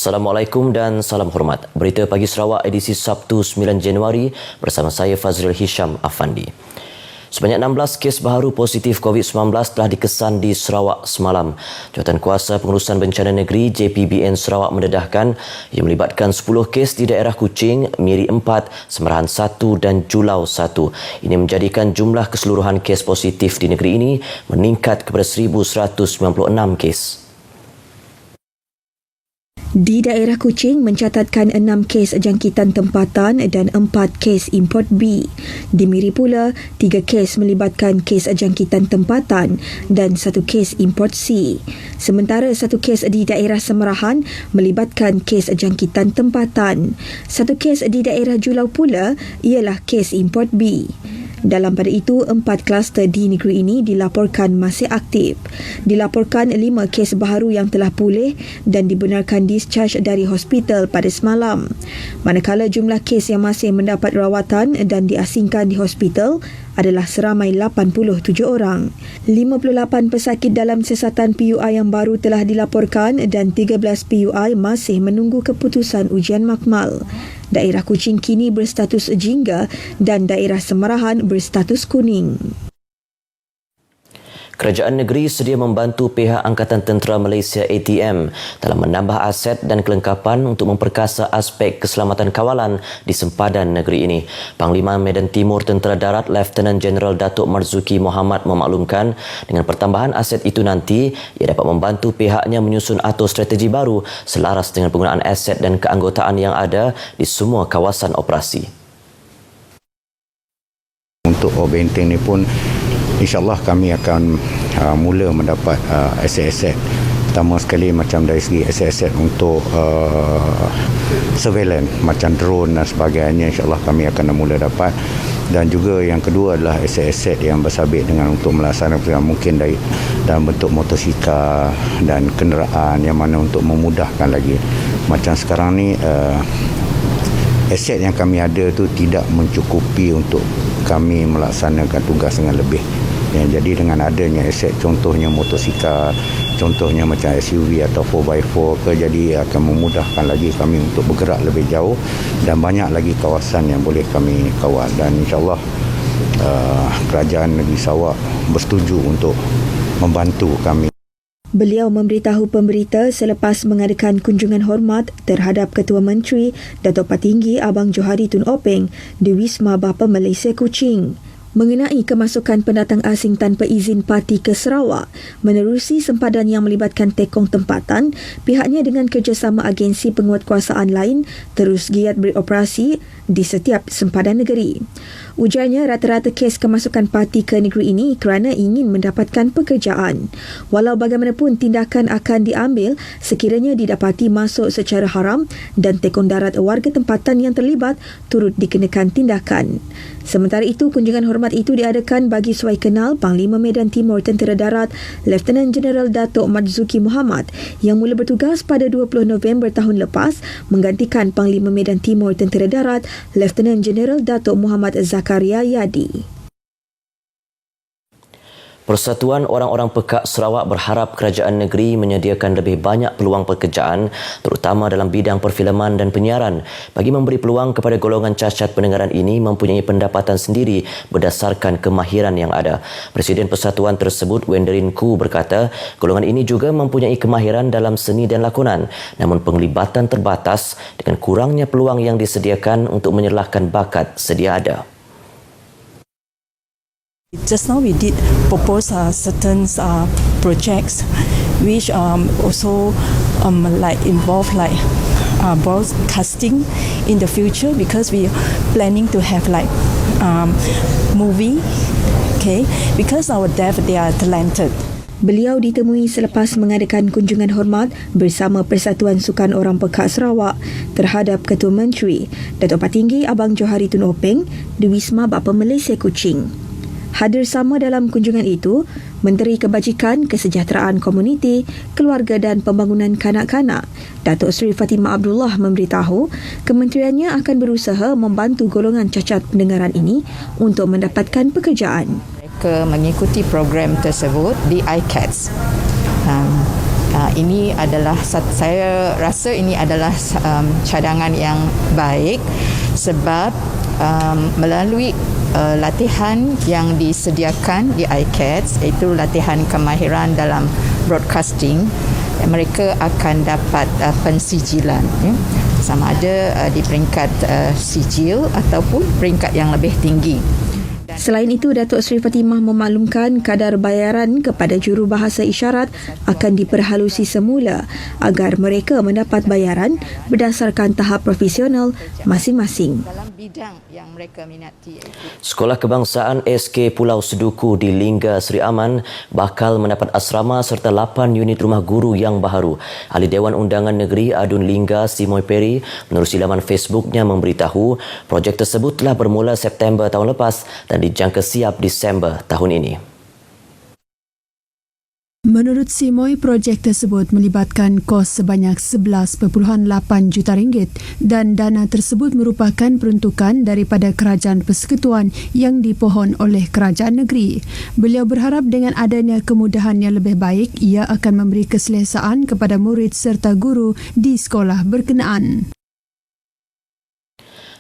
Assalamualaikum dan salam hormat. Berita Pagi Sarawak edisi Sabtu 9 Januari bersama saya Fazril Hisham Afandi. Sebanyak 16 kes baharu positif COVID-19 telah dikesan di Sarawak semalam. Jawatankuasa Pengurusan Bencana Negeri JPBN Sarawak mendedahkan ia melibatkan 10 kes di daerah Kuching, Miri 4, Semerahan 1 dan Julau 1. Ini menjadikan jumlah keseluruhan kes positif di negeri ini meningkat kepada 1,196 kes. Di daerah Kuching mencatatkan 6 kes jangkitan tempatan dan 4 kes import B. Di Miri pula, 3 kes melibatkan kes jangkitan tempatan dan 1 kes import C. Sementara 1 kes di daerah Semerahan melibatkan kes jangkitan tempatan. 1 kes di daerah Julau pula ialah kes import B. Dalam pada itu, 4 kluster di negeri ini dilaporkan masih aktif. Dilaporkan 5 kes baharu yang telah pulih dan dibenarkan discharge dari hospital pada semalam. Manakala jumlah kes yang masih mendapat rawatan dan diasingkan di hospital adalah seramai 87 orang. 58 pesakit dalam siasatan PUI yang baru telah dilaporkan dan 13 PUI masih menunggu keputusan ujian makmal. Daerah Kuching kini berstatus jingga dan daerah Semerahan berstatus kuning. Kerajaan negeri sedia membantu pihak Angkatan Tentera Malaysia ATM dalam menambah aset dan kelengkapan untuk memperkasa aspek keselamatan kawalan di sempadan negeri ini. Panglima Medan Timur Tentera Darat Lieutenant Jeneral Datuk Marzuki Mohamad memaklumkan dengan pertambahan aset itu nanti ia dapat membantu pihaknya menyusun atur strategi baru selaras dengan penggunaan aset dan keanggotaan yang ada di semua kawasan operasi. Untuk benteng ni pun InsyaAllah kami akan mula mendapat aset-aset. Pertama sekali macam dari segi aset-aset untuk surveillance macam drone dan sebagainya, InsyaAllah kami akan mula dapat. Dan juga yang kedua adalah aset-aset yang bersabit dengan untuk melaksanakan mungkin dari dalam bentuk motosikal dan kenderaan yang mana untuk memudahkan lagi. Macam sekarang ni aset yang kami ada tu tidak mencukupi untuk kami melaksanakan tugas dengan lebih. Jadi dengan adanya aset contohnya motosikal, contohnya macam SUV atau 4x4 jadi akan memudahkan lagi kami untuk bergerak lebih jauh dan banyak lagi kawasan yang boleh kami kawal. Dan insyaAllah Kerajaan Negeri Sarawak bersetuju untuk membantu kami. Beliau memberitahu pemberita selepas mengadakan kunjungan hormat terhadap Ketua Menteri Datuk Patinggi Abang Johari Tun Openg di Wisma Bapa Malaysia Kuching. Mengenai kemasukan pendatang asing tanpa izin parti ke Sarawak menerusi sempadan yang melibatkan tekong tempatan, pihaknya dengan kerjasama agensi penguatkuasaan lain terus giat beroperasi di setiap sempadan negeri. Ujarnya rata-rata kes kemasukan parti ke negeri ini kerana ingin mendapatkan pekerjaan. Walau bagaimanapun tindakan akan diambil sekiranya didapati masuk secara haram dan tekong darat warga tempatan yang terlibat turut dikenakan tindakan. Sementara itu, kunjungan hormat itu diadakan bagi suai kenal Panglima Medan Timur Tentera Darat Lieutenant Jeneral Datuk Marzuki Mohamad yang mula bertugas pada 20 November tahun lepas menggantikan Panglima Medan Timur Tentera Darat Lieutenant Jeneral Datuk Muhammad Zakaria Yadi. Persatuan Orang-Orang Pekak Sarawak berharap kerajaan negeri menyediakan lebih banyak peluang pekerjaan terutama dalam bidang perfilman dan penyiaran bagi memberi peluang kepada golongan cacat pendengaran ini mempunyai pendapatan sendiri berdasarkan kemahiran yang ada. Presiden Persatuan tersebut Wenderin Koo berkata golongan ini juga mempunyai kemahiran dalam seni dan lakonan namun penglibatan terbatas dengan kurangnya peluang yang disediakan untuk menyerlahkan bakat sedia ada. Just now we did propose certain projects which also involve broadcasting in the future because we are planning to have movie, okay? Because our deaf they are talented. Beliau ditemui selepas mengadakan kunjungan hormat bersama Persatuan Sukan Orang Pekak Sarawak terhadap Ketua Menteri Datuk Patinggi Abang Johari Tun Openg di Wisma Bapa Malaysia Kuching. Hadir sama dalam kunjungan itu, Menteri Kebajikan, Kesejahteraan Komuniti, Keluarga dan Pembangunan Kanak-kanak, Datuk Seri Fatimah Abdullah memberitahu kementeriannya akan berusaha membantu golongan cacat pendengaran ini untuk mendapatkan pekerjaan. Mereka mengikuti program tersebut di ICATS. Ini adalah, saya rasa ini adalah cadangan yang baik sebab melalui latihan yang disediakan di ICATS, iaitu latihan kemahiran dalam broadcasting, mereka akan dapat pensijilan, sama ada di peringkat sijil ataupun peringkat yang lebih tinggi. Selain itu, Datuk Seri Fatimah memaklumkan kadar bayaran kepada jurubahasa isyarat akan diperhalusi semula agar mereka mendapat bayaran berdasarkan tahap profesional masing-masing. Dalam bidang yang mereka minati. Sekolah Kebangsaan SK Pulau Seduku di Lingga Seri Aman bakal mendapat asrama serta 8 unit rumah guru yang baharu. Ahli Dewan Undangan Negeri Adun Lingga Simoy Peri menerusi laman Facebooknya memberitahu projek tersebut telah bermula September tahun lepas dan dijangka siap Disember tahun ini. Menurut Simoy, projek tersebut melibatkan kos sebanyak 11.8 juta ringgit dan dana tersebut merupakan peruntukan daripada Kerajaan Persekutuan yang dipohon oleh Kerajaan Negeri. Beliau berharap dengan adanya kemudahan yang lebih baik, ia akan memberi keselesaan kepada murid serta guru di sekolah berkenaan.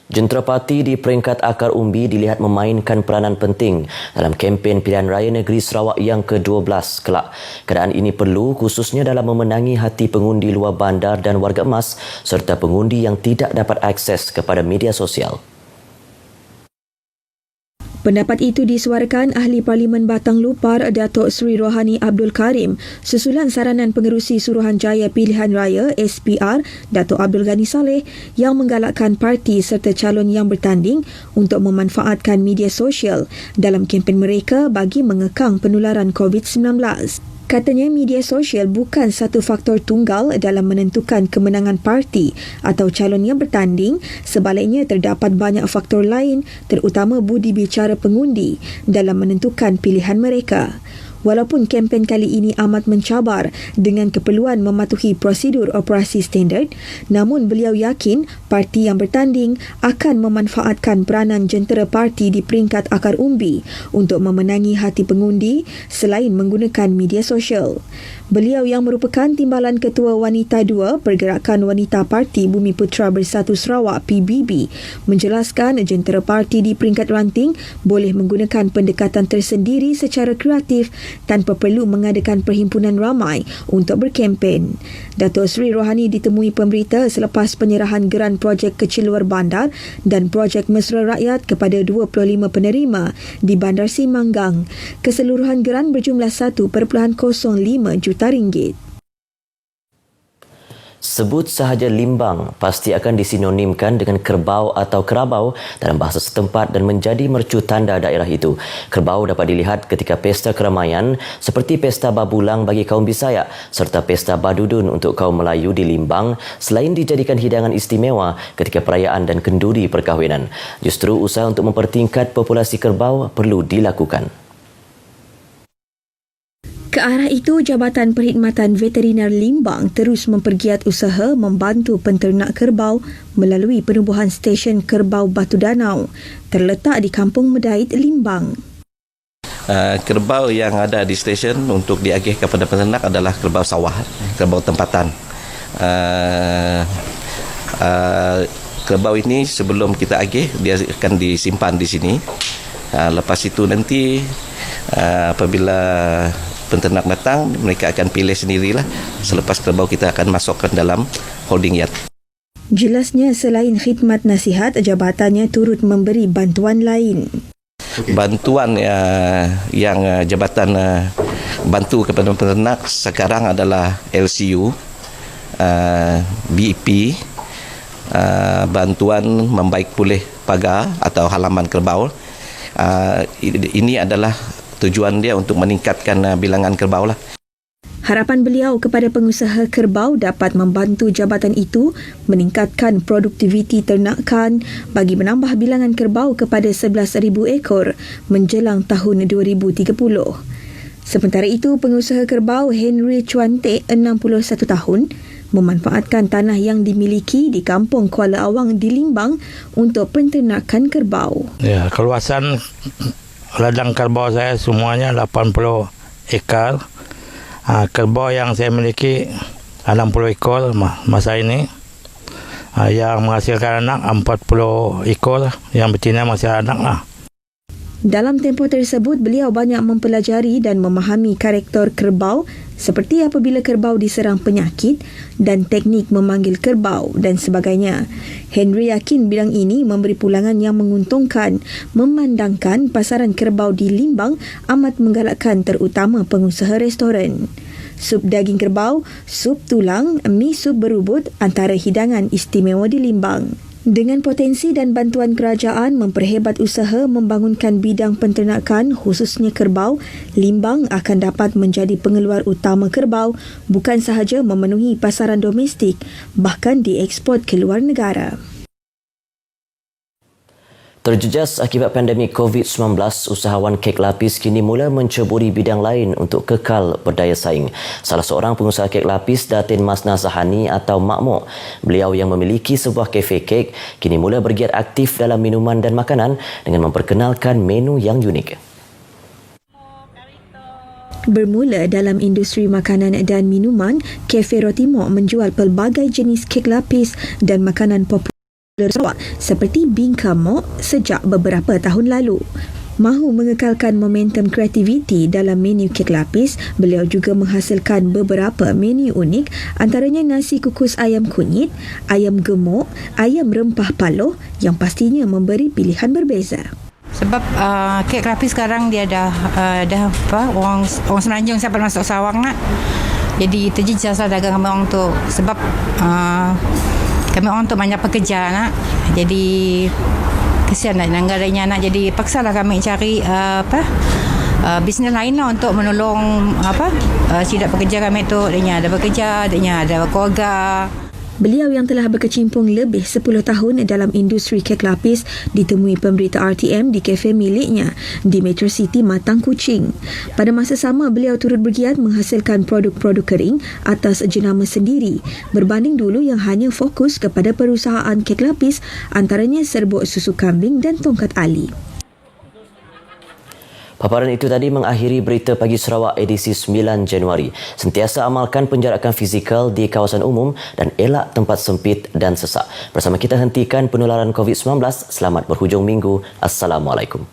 Jenterapati di peringkat akar umbi dilihat memainkan peranan penting dalam kempen pilihan raya negeri Sarawak yang ke-12 kelak. Keadaan ini perlu khususnya dalam memenangi hati pengundi luar bandar dan warga emas serta pengundi yang tidak dapat akses kepada media sosial. Pendapat itu disuarakan Ahli Parlimen Batang Lupar Datuk Seri Rohani Abdul Karim susulan saranan Pengerusi Suruhanjaya Pilihan Raya SPR Datuk Abdul Ghani Saleh yang menggalakkan parti serta calon yang bertanding untuk memanfaatkan media sosial dalam kempen mereka bagi mengekang penularan COVID-19. Katanya media sosial bukan satu faktor tunggal dalam menentukan kemenangan parti atau calon yang bertanding, sebaliknya terdapat banyak faktor lain terutama budi bicara pengundi dalam menentukan pilihan mereka. Walaupun kempen kali ini amat mencabar dengan keperluan mematuhi prosedur operasi standard, namun beliau yakin parti yang bertanding akan memanfaatkan peranan jentera parti di peringkat akar umbi untuk memenangi hati pengundi selain menggunakan media sosial. Beliau yang merupakan Timbalan Ketua Wanita 2 Pergerakan Wanita Parti Bumi Putera Bersatu Sarawak PBB menjelaskan jentera parti di peringkat ranting boleh menggunakan pendekatan tersendiri secara kreatif tanpa perlu mengadakan perhimpunan ramai untuk berkempen. Datuk Seri Rohani ditemui pemberita selepas penyerahan geran projek kecil luar bandar dan projek mesra rakyat kepada 25 penerima di Bandar Simanggang. Keseluruhan geran berjumlah 1.05 juta ringgit. Sebut sahaja limbang pasti akan disinonimkan dengan kerbau atau kerabau dalam bahasa setempat dan menjadi mercu tanda daerah itu. Kerbau dapat dilihat ketika pesta keramaian seperti pesta babulang bagi kaum Bisaya serta pesta badudun untuk kaum Melayu di Limbang selain dijadikan hidangan istimewa ketika perayaan dan kenduri perkahwinan. Justru usaha untuk mempertingkat populasi kerbau perlu dilakukan. Ke arah itu, Jabatan Perkhidmatan Veteriner Limbang terus mempergiat usaha membantu penternak kerbau melalui penubuhan stesen kerbau Batu Danau terletak di Kampung Medait, Limbang. Kerbau yang ada di stesen untuk diagih kepada peternak adalah kerbau sawah, kerbau tempatan. Kerbau ini sebelum kita agih, dia akan disimpan di sini. Lepas itu nanti apabila penternak datang, mereka akan pilih sendirilah. Selepas kerbau kita akan masukkan dalam holding yard. Jelasnya selain khidmat nasihat, jabatannya turut memberi bantuan lain. Bantuan yang jabatan bantu kepada peternak sekarang adalah LCU, BIP, bantuan membaik pulih pagar atau halaman kerbau. Ini adalah tujuan dia untuk meningkatkan bilangan kerbau lah. Harapan beliau kepada pengusaha kerbau dapat membantu jabatan itu meningkatkan produktiviti ternakan bagi menambah bilangan kerbau kepada 11,000 ekor menjelang tahun 2030. Sementara itu, pengusaha kerbau Henry Chuante, 61 tahun, memanfaatkan tanah yang dimiliki di Kampung Kuala Awang di Limbang untuk penternakan kerbau. Ya, keluasan ladang kerbau saya semuanya 80 ekar. Kerbau yang saya miliki 60 ekor masa ini. Yang menghasilkan anak 40 ekor, yang betina masih anak lah. Dalam tempoh tersebut, beliau banyak mempelajari dan memahami karakter kerbau seperti apabila kerbau diserang penyakit dan teknik memanggil kerbau dan sebagainya. Henry yakin bidang ini memberi pulangan yang menguntungkan, memandangkan pasaran kerbau di Limbang amat menggalakkan terutama pengusaha restoran. Sup daging kerbau, sup tulang, mi sup berubut antara hidangan istimewa di Limbang. Dengan potensi dan bantuan kerajaan memperhebat usaha membangunkan bidang penternakan khususnya kerbau, Limbang akan dapat menjadi pengeluar utama kerbau bukan sahaja memenuhi pasaran domestik, bahkan dieksport ke luar negara. Terjejas akibat pandemik COVID-19, usahawan kek lapis kini mula menceburi bidang lain untuk kekal berdaya saing. Salah seorang pengusaha kek lapis, Datin Masna Sahani atau Mak Mok. Beliau yang memiliki sebuah kafe kek kini mula bergiat aktif dalam minuman dan makanan dengan memperkenalkan menu yang unik. Bermula dalam industri makanan dan minuman, Kafe Roti Mok menjual pelbagai jenis kek lapis dan makanan popular Sarawak seperti bingka mok sejak beberapa tahun lalu. Mahu mengekalkan momentum kreativiti dalam menu kek lapis, beliau juga menghasilkan beberapa menu unik antaranya nasi kukus ayam kunyit, ayam gemuk, ayam rempah paloh yang pastinya memberi pilihan berbeza. Sebab kek lapis sekarang dia dah orang Semenanjung siapa masuk Sarawak nak. Jadi terjejas lah dagang kami orang tu sebab kami orang tu banyak pekerja nak. Jadi kesian nak negaranya nak, jadi paksalah kami cari bisnes lain lah untuk menolong tidak pekerja kami tu. Dia ada bekerja, dia ada keluarga. Beliau yang telah berkecimpung lebih 10 tahun dalam industri kek lapis ditemui pemberita RTM di kafe miliknya di Metro City Matang Kuching. Pada masa sama, beliau turut bergiat menghasilkan produk-produk kering atas jenama sendiri berbanding dulu yang hanya fokus kepada perusahaan kek lapis antaranya serbuk susu kambing dan tongkat ali. Paparan itu tadi mengakhiri Berita Pagi Sarawak edisi 9 Januari. Sentiasa amalkan penjarakan fizikal di kawasan umum dan elak tempat sempit dan sesak. Bersama kita hentikan penularan COVID-19. Selamat berhujung minggu. Assalamualaikum.